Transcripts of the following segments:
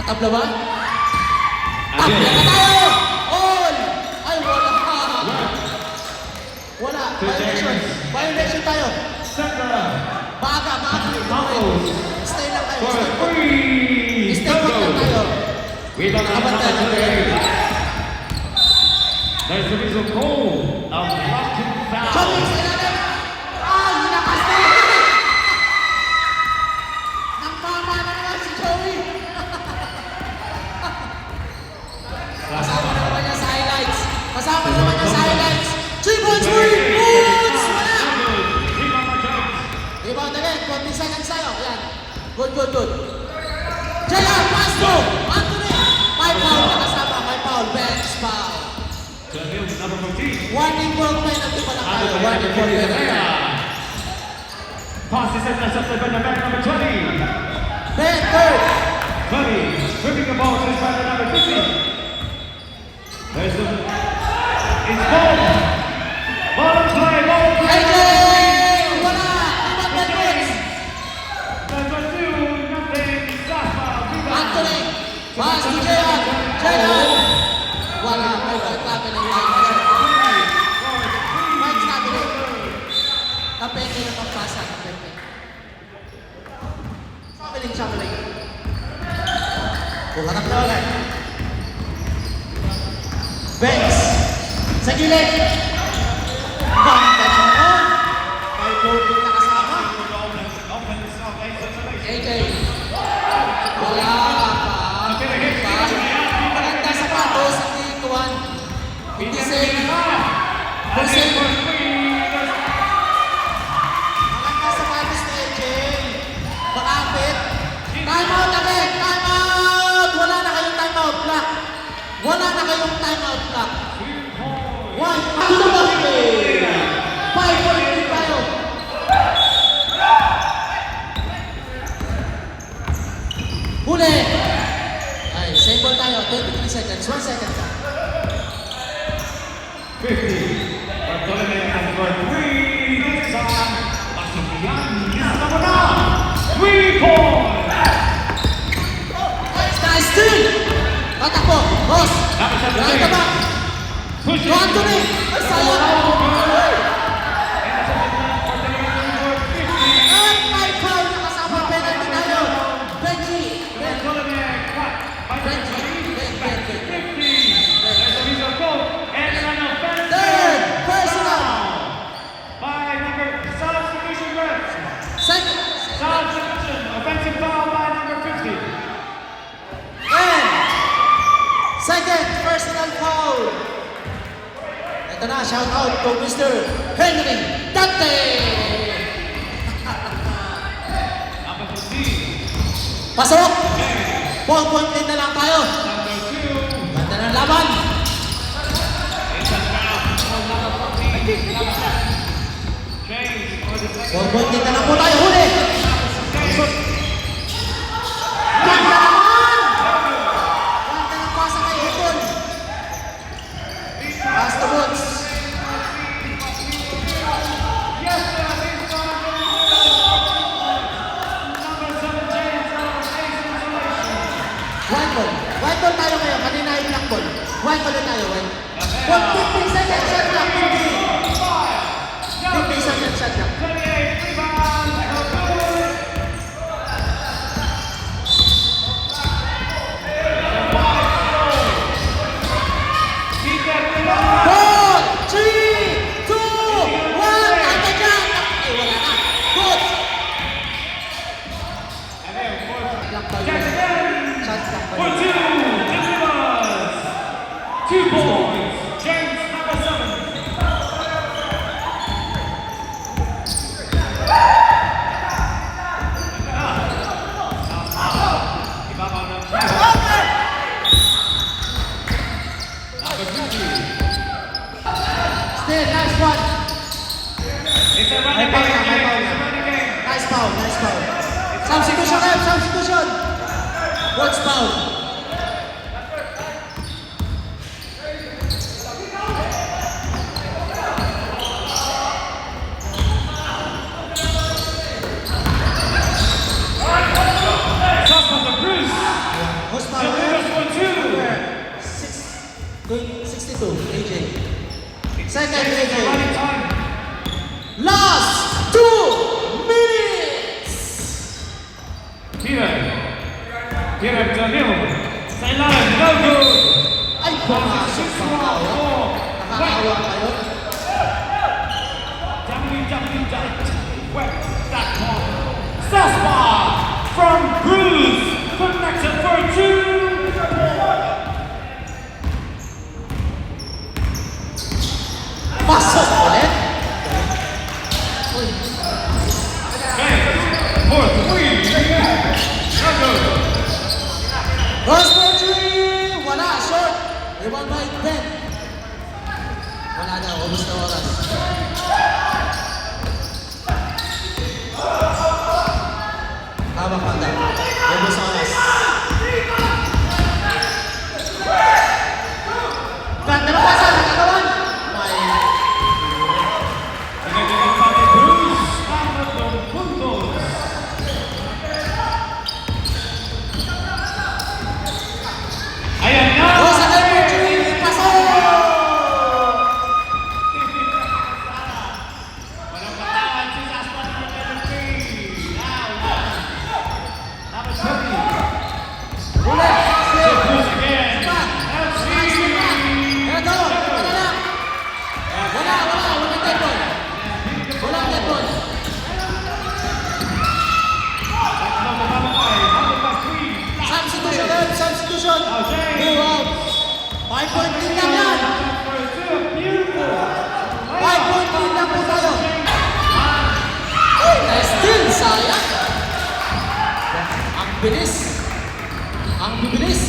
Tabla ba? Tabla na tayo! All! Ay, wala. Wala. Violation. Violation tayo. Baga. Stay lang tayo. Stay put lang tayo. Nakabantay natin. There's the result goal of blocking foul. Chomix, ilalim! Ay, hinakas na! Nagmama na naman si Joey! Kasama naman niya sa highlights. 3 points for you! Boots! Wala! Rebound again. 20 seconds tayo. Ayan. Good. JR, pass through! Anthony! 5 foul na kasama. 5 foul. Bench foul. Warning ball penalty pa lang tayo. Warning ball penalty. Pass is intercepted by the back number 20. Ben, third. 20, stripping the ball to his partner number 50. There's the... It's ball! Ball in play, AJ! Wala! Ibang Edwards! Number 2, nothing, Safa, Anthony! Pass to JR! JR! Wala! May white happening tayo. White's happening. Kapeke na pagpasa. Kapeke. Traveling. Harap na ulit. Benz! Sa gilid! Bangka naman! May boarding na kasama. AJ! Wala pa! Maganda sapatos, hindi ituan. Hindi safe. Maganda sapatos ni AJ. Makapit. Time out again! Time out! Wala na kayong time out clock. Wala na kayong time out clock. 1 to the basket! 5-point tayo. Huli! Ay, same ball tayo. 23 seconds. 1 second. 50. Bartolome has scored 3 this time. Masukian is number 9. 3 points. Nice steal! Tatakbo! Boss! Right ka ba? Push Go Anthony! Ay, sayang! At may foul na kasama. Penalty tayo. Benji! Bartolome cut by Benji! Ben. 50. There's a result goal and an offensive Third! Personal! by number substitution ref. Second! Substitution offensive foul by number 50. And second personal foul. Ito na, shout out to Mr. Henry Dante. Number 15. Pasok! 4-point lead na lang tayo. Number 2. Ganda ng laban. It's a foul. Number 14. James for the second. 4-point lead na lang po tayo. Huli! Ganda naman! Ganda ng pasa kay Hipon. Pass to Woods. Yes, sir. This one. Number 7, James for ace isolation. White ball tayo ngayon. Kanina yung black ball. White ball na tayo. 15 seconds shot clock. 15 seconds shot clock. 28 rebounds. Good. Keep that rebound. 4, 3, 2, 1. Ay, dyan! Ay, wala na. Good! And then, Black ball. Jack again. Shot clock. For 2, Nicholas. 2 points. James, number 7. Number 50. Still, nice one. It's a running game. It's a running game. Nice foul. Substitution, Ref. Substitution. What's foul? Shot from the Bruce. What's foul? It's JJ. running time. Last 2 minutes! Kieran Danil. Thailand, no good. Ay, pumasok sa kawa. Nakakawa kayo. www.web.com. Southpaw from Bruce connected for 2. Pasok ulit. Uy, For 3. No good. Cross for 3! Wala, short. Rebound by Ben. Wala na, ubus na oras. Hawak pa daw. Ubus na oras. Ganda na pasa, nagkakawan. May Connected by Bruce. Apat ng puntos. Ayan na. Cross again for 3! Pasok! Walang katawan si Southpaw number 3. Now, number 20. Ulit! Still! Bruce again. Pa! LC. Eto! Wala na! Wala! Walang dead ball! Walang dead ball! Substitution ulit! Substitution! Move out! 5-point lead lang yan! 5-point lead lang po tayo! Ay, nice steal! Sayang! Ang bilis! Ang bibilis!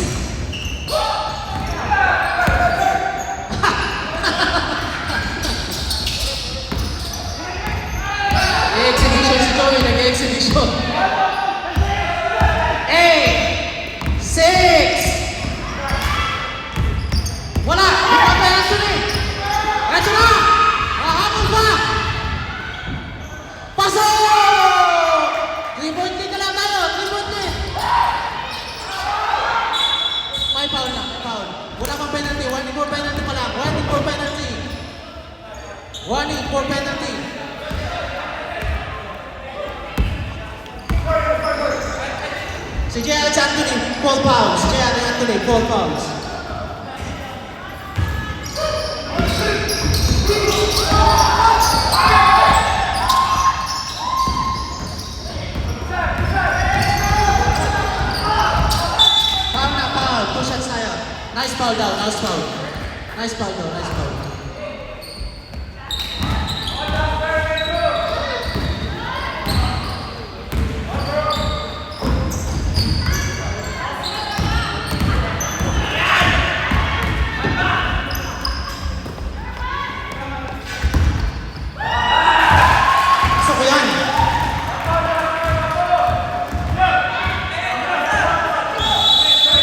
Nag-exhibition si Joey, nag-exhibition. 8, 6. Wala! Di pa ba Anthony? Eto na! Mahabol pa! Pasok! 3-point lead na lang tayo! 3-point lead! May foul na, may foul. Wala pang penalty. 1 for penalty pa lang. 1 for penalty. 1 for penalty. Si Jay Anthony, 4 fouls. Jay Anthony, 4 fouls. Foul na, foul. 2 shots tayo. Nice foul daw, nice foul. Nice foul daw, nice foul. Gusto ko yan.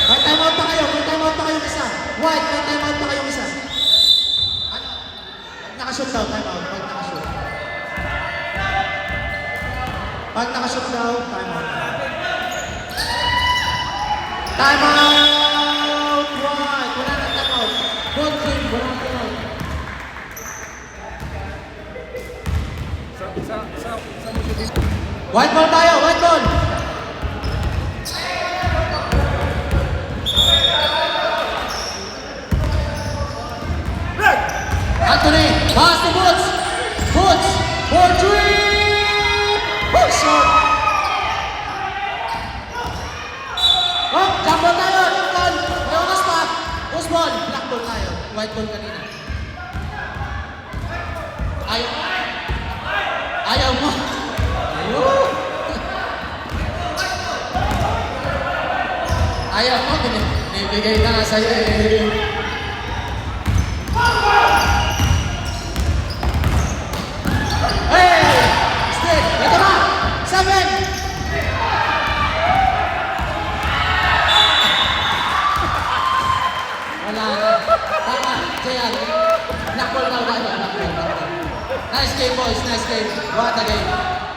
May timeout pa kayo, may timeout pa kayong isa. White, may timeout pa kayong isa. Ano? Pag nakashoot daw, timeout. Pag nakashoot. Pag nakashoot daw, timeout. Timeout! White, wala na timeout. Gold team, wala na timeout. White ball tayo, white ball! Anthony, pass to Boots! Boots, for 3! Oh, shot! Oh, jump ball tayo, jump ball! May oras pa! Push ball, black ball tayo. White ball kanina. Ayaw mo! Ayun! Ayaw mo, binibigay na nga sa'yo eh. Hey! Stick! Ito na! 7! Wala na. Tama, Jayan. Black ball daw tayo. Black ball. Nice game, boys. Nice game. What a game.